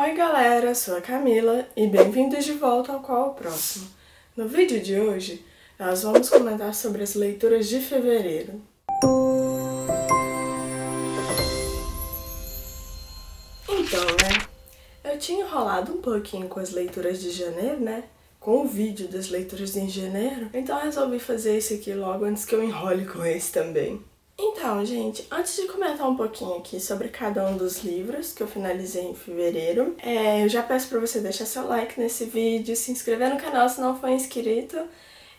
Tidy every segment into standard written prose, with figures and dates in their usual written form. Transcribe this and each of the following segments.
Oi galera, sou a Camila e bem-vindos de volta ao Qual o Próximo. No vídeo de hoje, nós vamos comentar sobre as leituras de fevereiro. Então, eu tinha enrolado um pouquinho com as leituras de janeiro, com o vídeo das leituras em janeiro, então eu resolvi fazer esse aqui logo antes que eu enrole com esse também. Então, gente, antes de comentar um pouquinho aqui sobre cada um dos livros que eu finalizei em fevereiro, eu já peço pra você deixar seu like nesse vídeo, se inscrever no canal se não for inscrito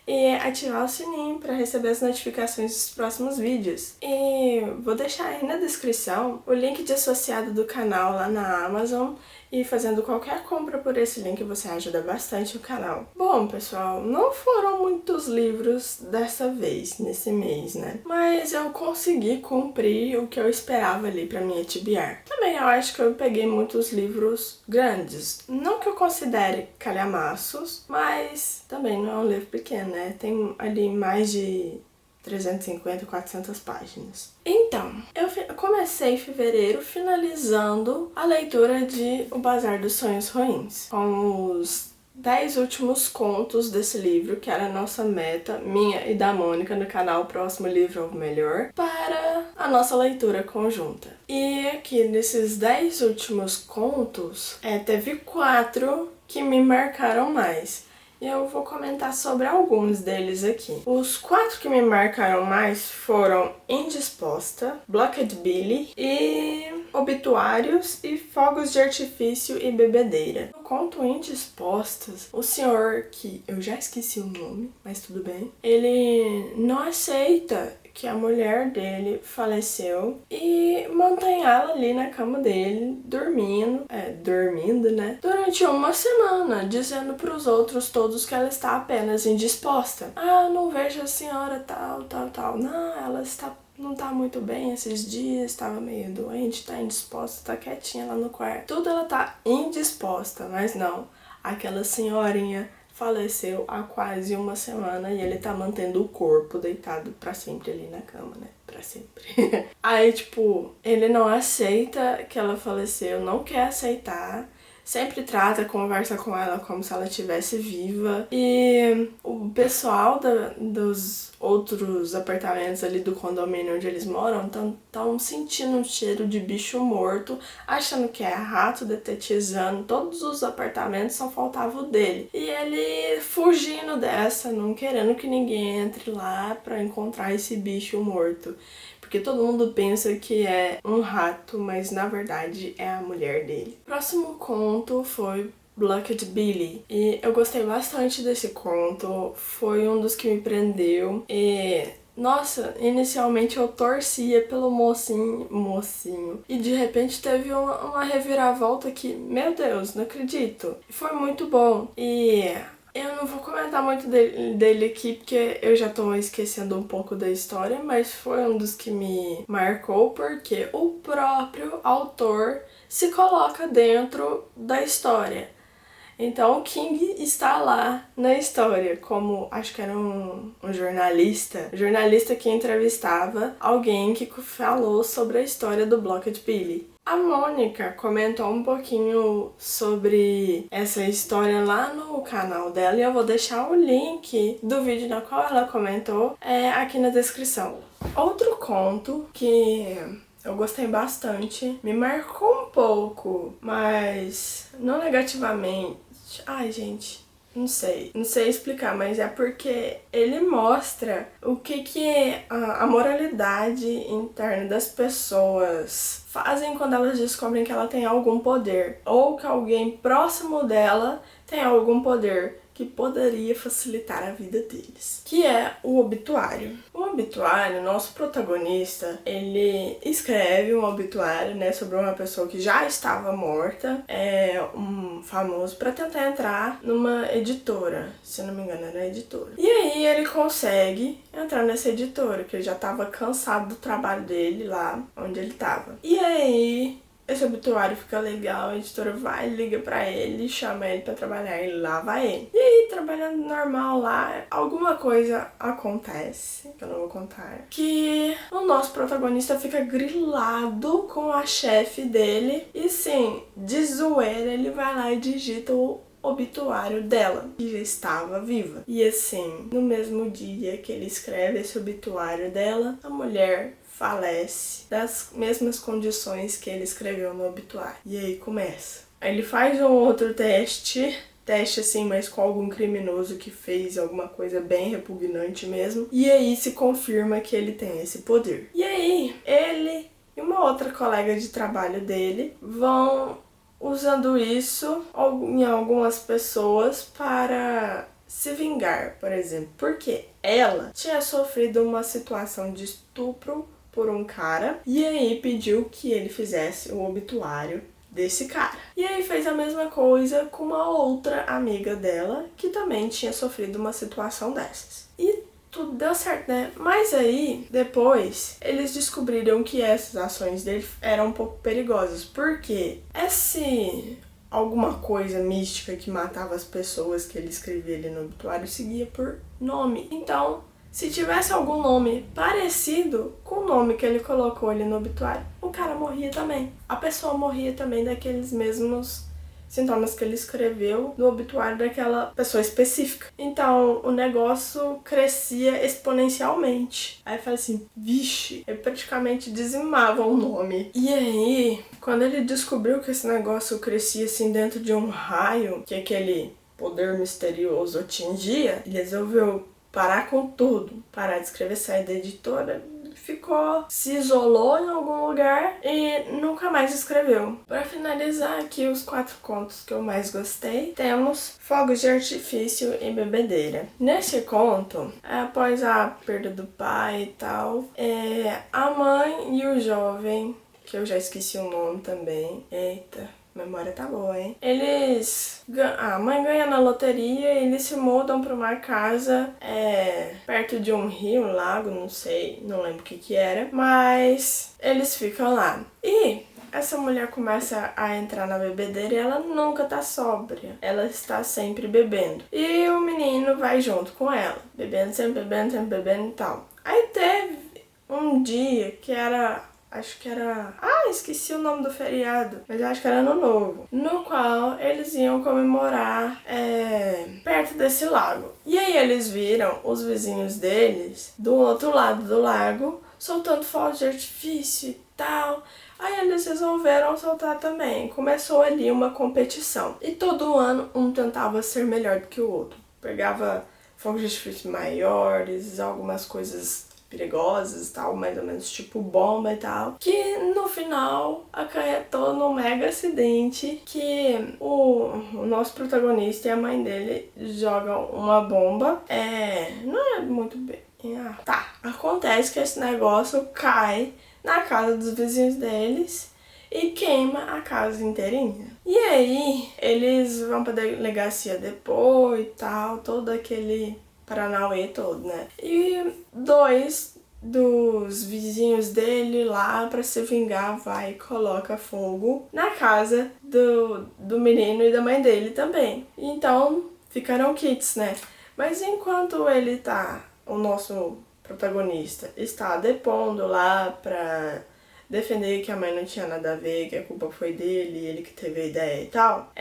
e ativar o sininho para receber as notificações dos próximos vídeos. E vou deixar aí na descrição o link de associado do canal lá na Amazon, e fazendo qualquer compra por esse link você ajuda bastante o canal. Bom, pessoal, não foram muitos livros dessa vez, nesse mês, mas eu consegui cumprir o que eu esperava ali pra minha TBR. Também eu acho que eu peguei muitos livros grandes. Não que eu considere calhamaços, mas também não é um livro pequeno, Tem ali mais de 350, 400 páginas. Então, eu comecei em fevereiro finalizando a leitura de O Bazar dos Sonhos Ruins, com os 10 últimos contos desse livro, que era a nossa meta, minha e da Mônica, no canal Próximo Livro é o Melhor, para a nossa leitura conjunta. E aqui, nesses 10 últimos contos, teve 4 que me marcaram mais. E eu vou comentar sobre alguns deles aqui. Os 4 que me marcaram mais foram Indisposta, Blocked Billy e Obituários e Fogos de Artifício e Bebedeira. No conto Indispostas, o senhor, que eu já esqueci o nome, mas tudo bem, ele não aceita que a mulher dele faleceu e mantém ela ali na cama dele, dormindo, durante uma semana, dizendo pros outros todos que ela está apenas indisposta. Ah, não vejo a senhora tal. Não, ela não tá muito bem esses dias, estava meio doente, tá indisposta, tá quietinha lá no quarto. Tudo ela tá indisposta, mas não, aquela senhorinha faleceu há quase uma semana e ele tá mantendo o corpo deitado pra sempre ali na cama, Pra sempre. Aí, ele não aceita que ela faleceu, não quer aceitar, sempre conversa com ela como se ela estivesse viva. E o pessoal dos outros apartamentos ali do condomínio onde eles moram estão sentindo um cheiro de bicho morto, achando que é rato detetizando todos os apartamentos, só faltava o dele. E ele fugindo dessa, não querendo que ninguém entre lá pra encontrar esse bicho morto. Porque todo mundo pensa que é um rato, mas na verdade é a mulher dele. O próximo conto foi Blocked Billy. E eu gostei bastante desse conto, foi um dos que me prendeu. E nossa, inicialmente eu torcia pelo mocinho. E de repente teve uma reviravolta que, meu Deus, não acredito. Foi muito bom. E eu não vou comentar muito dele aqui, porque eu já tô esquecendo um pouco da história, mas foi um dos que me marcou, porque o próprio autor se coloca dentro da história. Então o King está lá na história, como acho que era um jornalista que entrevistava alguém que falou sobre a história do Blocked Billy. A Mônica comentou um pouquinho sobre essa história lá no canal dela e eu vou deixar o link do vídeo na qual ela comentou aqui na descrição. Outro conto que eu gostei bastante, me marcou um pouco, mas não negativamente. Ai, gente, não sei explicar, mas é porque ele mostra o que é a moralidade interna das pessoas fazem quando elas descobrem que ela tem algum poder, ou que alguém próximo dela tem algum poder que poderia facilitar a vida deles, que é o obituário. O obituário, nosso protagonista, ele escreve um obituário, sobre uma pessoa que já estava morta, um famoso, para tentar entrar numa editora, se eu não me engano era editora. E aí ele consegue entrar nessa editora, que ele já estava cansado do trabalho dele lá onde ele estava. E aí esse obituário fica legal, a editora vai, liga pra ele, chama ele pra trabalhar e lá vai ele. E aí, trabalhando normal lá, alguma coisa acontece, que eu não vou contar, que o nosso protagonista fica grilado com a chefe dele e sim, de zoeira, ele vai lá e digita o obituário dela, que já estava viva. E assim, no mesmo dia que ele escreve esse obituário dela, a mulher falece das mesmas condições que ele escreveu no obituário. E aí começa. Aí ele faz um outro teste assim, mas com algum criminoso que fez alguma coisa bem repugnante mesmo. E aí se confirma que ele tem esse poder. E aí, ele e uma outra colega de trabalho dele vão usando isso em algumas pessoas para se vingar, por exemplo. Porque ela tinha sofrido uma situação de estupro por um cara e aí pediu que ele fizesse o obituário desse cara. E aí fez a mesma coisa com uma outra amiga dela que também tinha sofrido uma situação dessas. E tudo deu certo, né? Mas aí, depois, eles descobriram que essas ações dele eram um pouco perigosas. Porque alguma coisa mística que matava as pessoas que ele escrevia ali no obituário seguia por nome. Então, se tivesse algum nome parecido com o nome que ele colocou ali no obituário, o cara morria também. A pessoa morria também daqueles mesmos sintomas que ele escreveu no obituário daquela pessoa específica. Então, o negócio crescia exponencialmente. Aí eu falei assim, vixe, ele praticamente dizimava o nome. E aí, quando ele descobriu que esse negócio crescia assim dentro de um raio, que aquele poder misterioso atingia, ele resolveu parar com tudo, parar de escrever, sair da editora, se isolou em algum lugar e nunca mais escreveu. Para finalizar aqui os 4 contos que eu mais gostei, temos Fogos de Artifício e Bebedeira. Nesse conto, após a perda do pai e tal, a mãe e o jovem, que eu já esqueci o nome também, eita, memória tá boa, hein? A mãe ganha na loteria e eles se mudam pra uma casa perto de um rio, um lago, não sei, não lembro o que era, mas eles ficam lá. E essa mulher começa a entrar na bebedeira e ela nunca tá sóbria, ela está sempre bebendo. E o menino vai junto com ela, bebendo e tal. Aí teve um dia que esqueci o nome do feriado, mas eu acho que era Ano Novo, no qual eles iam comemorar perto desse lago. E aí eles viram os vizinhos deles do outro lado do lago soltando fogos de artifício e tal. Aí eles resolveram soltar também. Começou ali uma competição. E todo ano um tentava ser melhor do que o outro. Pegava fogos de artifício maiores, algumas coisas perigosas e tal, mais ou menos tipo bomba e tal, que no final acarretou num mega acidente que o nosso protagonista e a mãe dele jogam uma bomba, não é muito bem, acontece que esse negócio cai na casa dos vizinhos deles e queima a casa inteirinha. E aí eles vão pra delegacia depois e tal, todo aquele paranauê todo, né? E 2 dos vizinhos dele lá pra se vingar vai e coloca fogo na casa do menino e da mãe dele também. Então ficaram kits, né? Mas enquanto o nosso protagonista está depondo lá pra defender que a mãe não tinha nada a ver, que a culpa foi dele, ele que teve a ideia e tal,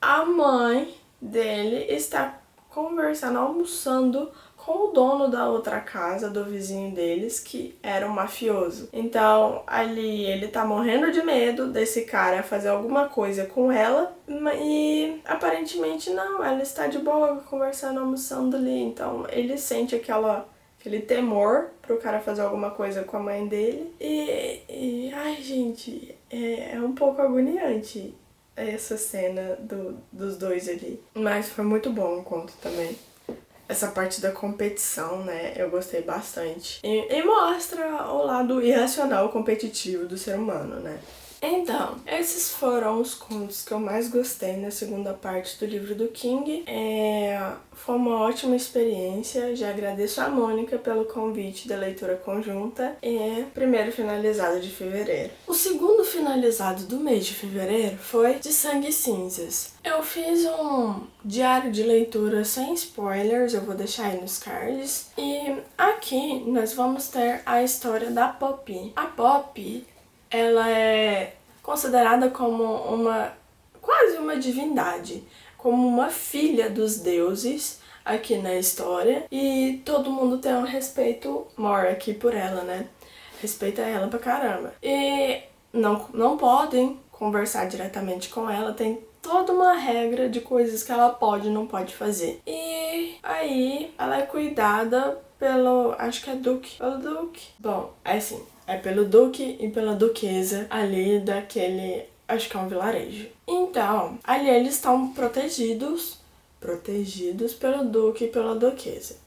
a mãe dele está conversando, almoçando com o dono da outra casa, do vizinho deles, que era um mafioso. Então, ali ele tá morrendo de medo desse cara fazer alguma coisa com ela e aparentemente não, ela está de boa conversando, almoçando ali. Então, ele sente aquele temor pro cara fazer alguma coisa com a mãe dele ai, gente, é um pouco agoniante essa cena dos dois ali. Mas foi muito bom o conto também. Essa parte da competição, né, eu gostei bastante. E mostra o lado irracional competitivo do ser humano, né. Então, esses foram os contos que eu mais gostei na segunda parte do livro do King. Foi uma ótima experiência, já agradeço a Mônica pelo convite da leitura conjunta. Primeiro finalizado de fevereiro. O segundo finalizado do mês de fevereiro foi De Sangue e Cinzas. Eu fiz um diário de leitura sem spoilers, eu vou deixar aí nos cards. E aqui nós vamos ter a história da Poppy. A Poppy, ela é considerada como quase uma divindade, como uma filha dos deuses aqui na história, e todo mundo tem um respeito maior aqui por ela, né? Respeita ela pra caramba. E não podem conversar diretamente com ela, tem toda uma regra de coisas que ela pode e não pode fazer. E aí ela é cuidada acho que é Duque. Pelo Duque. Bom, é assim, é pelo Duque e pela Duquesa ali daquele, acho que é um vilarejo. Então, ali eles estão protegidos pelo Duque e pela Duquesa.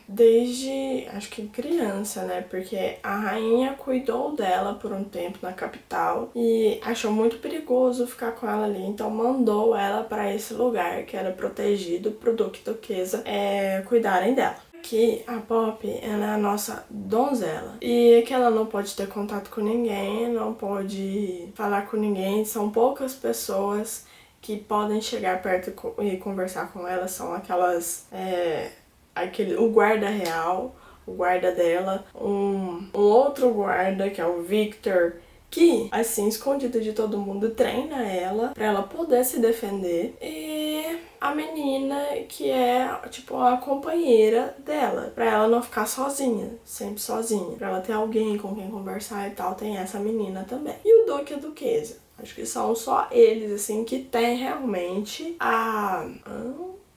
Desde, acho que criança, né? Porque a rainha cuidou dela por um tempo na capital e achou muito perigoso ficar com ela ali, então mandou ela para esse lugar que era protegido pro Duque e Duquesa cuidarem dela. Que a Poppy, ela é a nossa donzela e que ela não pode ter contato com ninguém, não pode falar com ninguém, são poucas pessoas que podem chegar perto e conversar com ela, são aquelas, o guarda real, o guarda dela, um outro guarda que é o Victor, que, assim, escondido de todo mundo, treina ela pra ela poder se defender. E a menina que é, tipo, a companheira dela, pra ela não ficar sozinha, sempre sozinha. Pra ela ter alguém com quem conversar e tal, tem essa menina também. E o Duque e a Duquesa. Acho que são só eles, assim, que tem realmente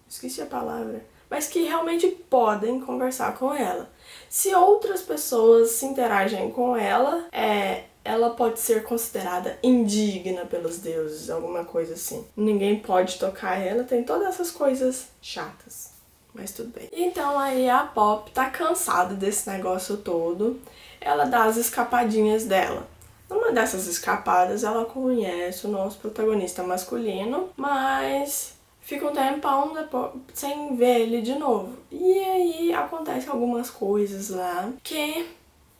esqueci a palavra. Mas que realmente podem conversar com ela. Se outras pessoas se interagem com ela, ela pode ser considerada indigna pelos deuses, alguma coisa assim. Ninguém pode tocar ela, tem todas essas coisas chatas. Mas tudo bem. Então aí a Poppy tá cansada desse negócio todo. Ela dá as escapadinhas dela. Numa dessas escapadas, ela conhece o nosso protagonista masculino, mas fica um tempão depois, sem ver ele de novo. E aí acontecem algumas coisas lá que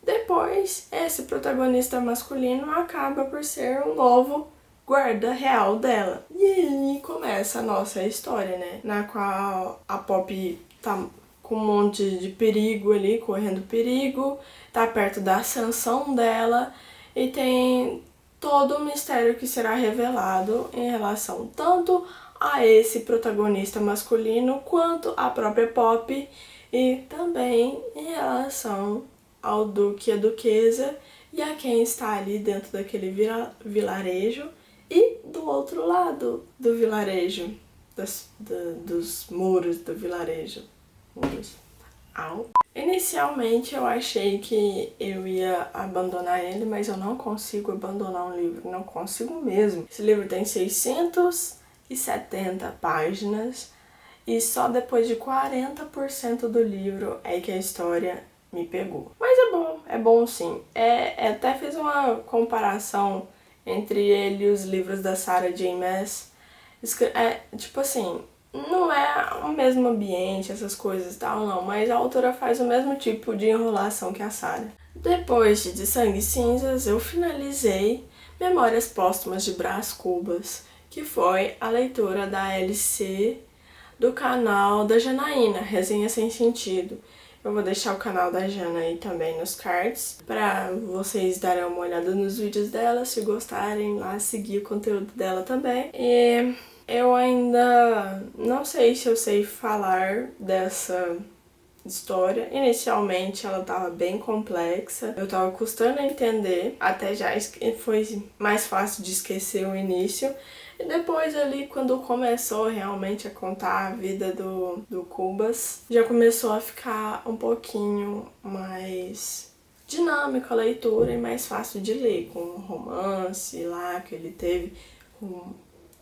depois esse protagonista masculino acaba por ser um novo guarda real dela. E aí começa a nossa história, né? Na qual a Poppy tá com um monte de perigo ali, correndo perigo, tá perto da ascensão dela. E tem todo o mistério que será revelado em relação tanto a esse protagonista masculino quanto a própria Poppy e também em relação ao Duque e a Duquesa e a quem está ali dentro daquele vilarejo e do outro lado do vilarejo, dos muros do vilarejo. Muros. Inicialmente eu achei que eu ia abandonar ele, mas eu não consigo abandonar um livro, não consigo mesmo. Esse livro tem 670 páginas e só depois de 40% do livro é que a história me pegou. Mas é bom sim. Até fiz uma comparação entre ele e os livros da Sarah J. Maas. Tipo assim, não é o mesmo ambiente, essas coisas e tal, não, mas a autora faz o mesmo tipo de enrolação que a Sarah. Depois de Sangue e Cinzas, eu finalizei Memórias Póstumas de Brás Cubas, que foi a leitura da LC do canal da Janaína, Resenha Sem Sentido. Eu vou deixar o canal da Jana aí também nos cards, pra vocês darem uma olhada nos vídeos dela, se gostarem lá, seguir o conteúdo dela também. E eu ainda não sei se eu sei falar dessa história. Inicialmente ela tava bem complexa, eu tava custando a entender, até já foi mais fácil de esquecer o início. E depois ali, quando começou realmente a contar a vida do Cubas, já começou a ficar um pouquinho mais dinâmica a leitura e mais fácil de ler, com um romance lá que ele teve com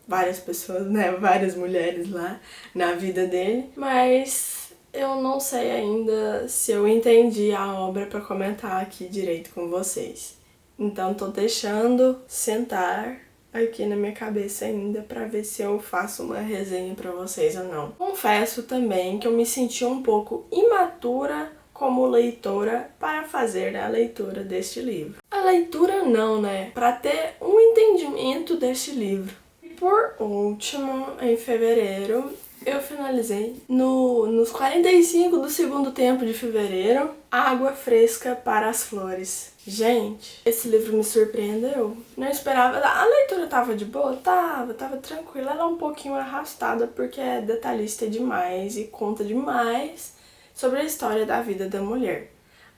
várias pessoas, né, várias mulheres lá na vida dele, mas eu não sei ainda se eu entendi a obra para comentar aqui direito com vocês. Então tô deixando sentar aqui na minha cabeça ainda pra ver se eu faço uma resenha pra vocês ou não. Confesso também que eu me senti um pouco imatura como leitora para fazer a leitura deste livro. A leitura não, né? Para ter um entendimento deste livro. E por último, em fevereiro, eu finalizei nos 45 do segundo tempo de fevereiro, Água Fresca para as Flores. Gente, esse livro me surpreendeu. Não esperava. A leitura tava de boa? Tava tranquila. Ela é um pouquinho arrastada porque é detalhista demais e conta demais sobre a história da vida da mulher.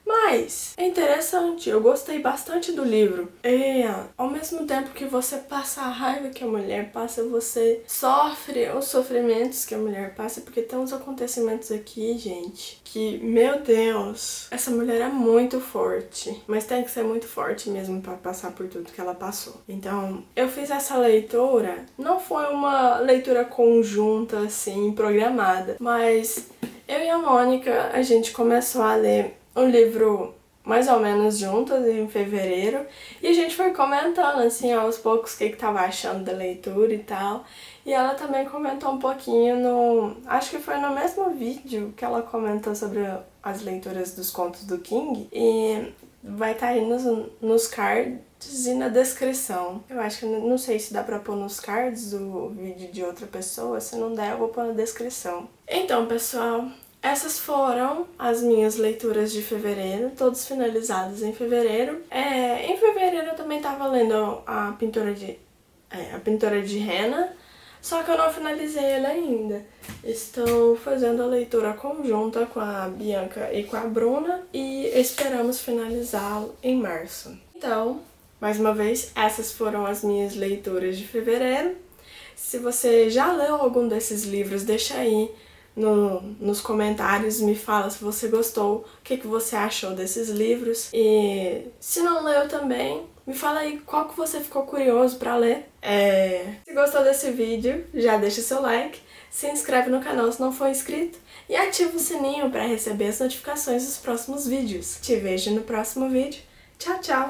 Mas é interessante, eu gostei bastante do livro. E ao mesmo tempo que você passa a raiva que a mulher passa, você sofre os sofrimentos que a mulher passa, porque tem uns acontecimentos aqui, gente, que, meu Deus, essa mulher é muito forte. Mas tem que ser muito forte mesmo pra passar por tudo que ela passou. Então, eu fiz essa leitura, não foi uma leitura conjunta, assim, programada, mas eu e a Mônica, a gente começou a ler o livro mais ou menos juntas em fevereiro e a gente foi comentando assim aos poucos o que tava achando da leitura e tal. E ela também comentou um pouquinho acho que foi no mesmo vídeo que ela comentou sobre as leituras dos contos do King, e vai estar aí nos cards e na descrição. Eu acho que não sei se dá pra pôr nos cards do vídeo de outra pessoa, se não der eu vou pôr na descrição. Então, pessoal, essas foram as minhas leituras de fevereiro, todas finalizadas em fevereiro. Em fevereiro eu também estava lendo a pintura de Henna, só que eu não finalizei ela ainda. Estou fazendo a leitura conjunta com a Bianca e com a Bruna e esperamos finalizá-lo em março. Então, mais uma vez, essas foram as minhas leituras de fevereiro. Se você já leu algum desses livros, deixa aí nos comentários, me fala se você gostou, o que você achou desses livros. E se não leu também, me fala aí qual que você ficou curioso pra ler. Se gostou desse vídeo, já deixa seu like, se inscreve no canal se não for inscrito e ativa o sininho para receber as notificações dos próximos vídeos. Te vejo no próximo vídeo. Tchau, tchau!